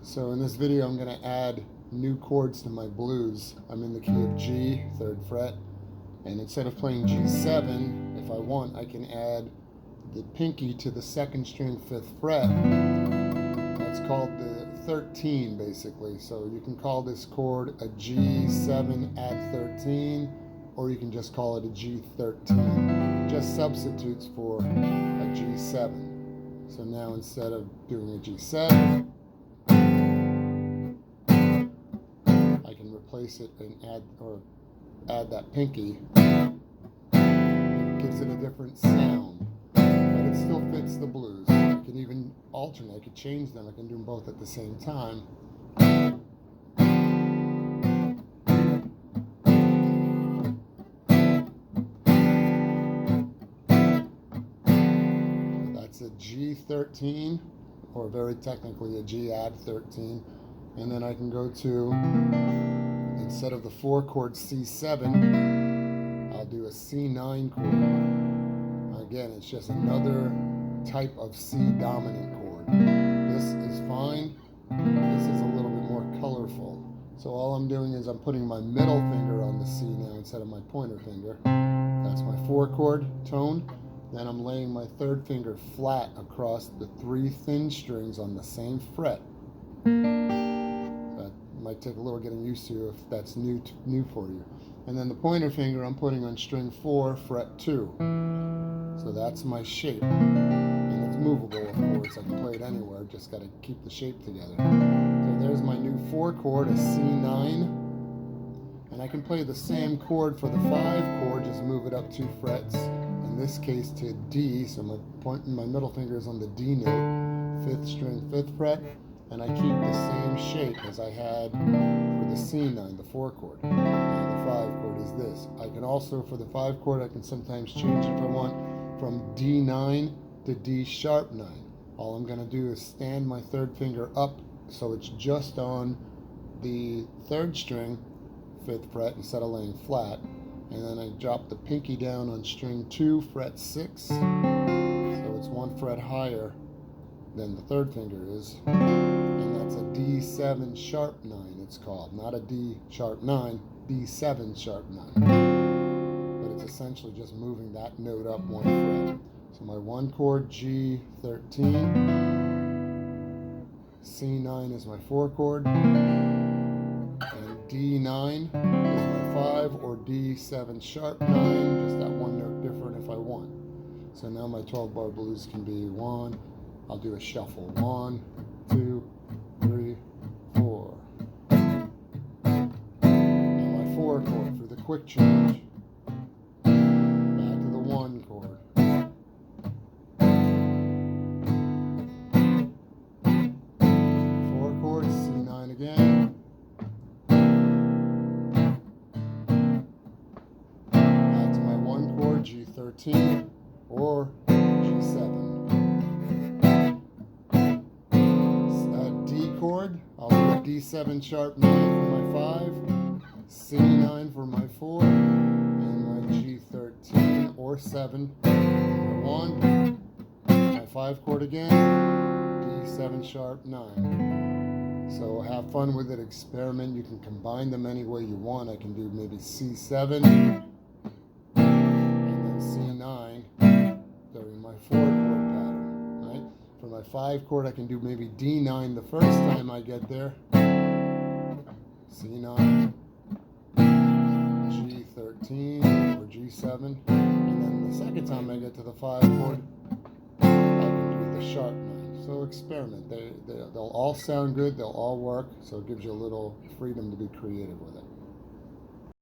So in this video I'm going to add new chords to my blues. I'm in the key of G, 3rd fret, and instead of playing G7, if I want, I can add the pinky to the 2nd string, 5th fret. That's called the 13 basically. So you can call this chord a G7 add 13, or you can just call it a G13. Just substitutes for a G7. So now instead of doing a G7, I can replace it and add that pinky. It gives it a different sound, but it still fits the blues. I can even alternate, I could change them, I can do them both at the same time. That's a G13, or very technically a G add 13. And then I can go to, instead of the 4 chord C7, I'll do a C9 chord. Again, it's just another type of C dominant chord. This is fine. This is a little bit more colorful. So all I'm doing is I'm putting my middle finger on the C now instead of my pointer finger. That's my 4 chord tone. Then I'm laying my 3rd finger flat across the 3 thin strings on the same fret. That might take a little getting used to if that's new for you. And then the pointer finger I'm putting on string 4, fret 2. So that's my shape. And it's movable, of course. I can play it anywhere, just got to keep the shape together. So there's my new 4 chord, a C9. And I can play the same chord for the 5 chord, just move it up 2 frets. In this case to D, so my middle finger is on the D note, 5th string, 5th fret, and I keep the same shape as I had for the C9, the 4 chord. Now the 5 chord is this. I can also, for the 5 chord, I can sometimes change it if I want from D9 to D sharp 9. All I'm going to do is stand my 3rd finger up so it's just on the 3rd string, 5th fret, instead of laying flat. And then I drop the pinky down on string 2, fret 6. So it's 1 fret higher than the 3rd finger is. And that's a D7 sharp 9, it's called. Not a D sharp 9, D7 sharp 9. But it's essentially just moving that note up 1 fret. So my 1 chord, G13. C9 is my 4 chord. And D9 is my 5, or D7 sharp 9, just that 1 note different if I want. So now my 12-bar blues can be 1, I'll do a shuffle, 1, 2, 3, 4. Now my 4 chord for the quick change, back to the 1 chord. 4 chords, C9 again. G13 or G7. D chord, I'll do a D7 sharp 9 for my 5, C9 for my 4, and my G13 or 7 for 1, my 5 chord again, D7 sharp 9. So have fun with it, experiment. You can combine them any way you want. I can do maybe C7 C9 during my 4 chord pattern, right? For my 5 chord, I can do maybe D9 the first time I get there, C9, G13 or G7, and then the second time I get to the 5 chord, I can do the sharp 9. So experiment. They'll all sound good, they'll all work, so it gives you a little freedom to be creative with it.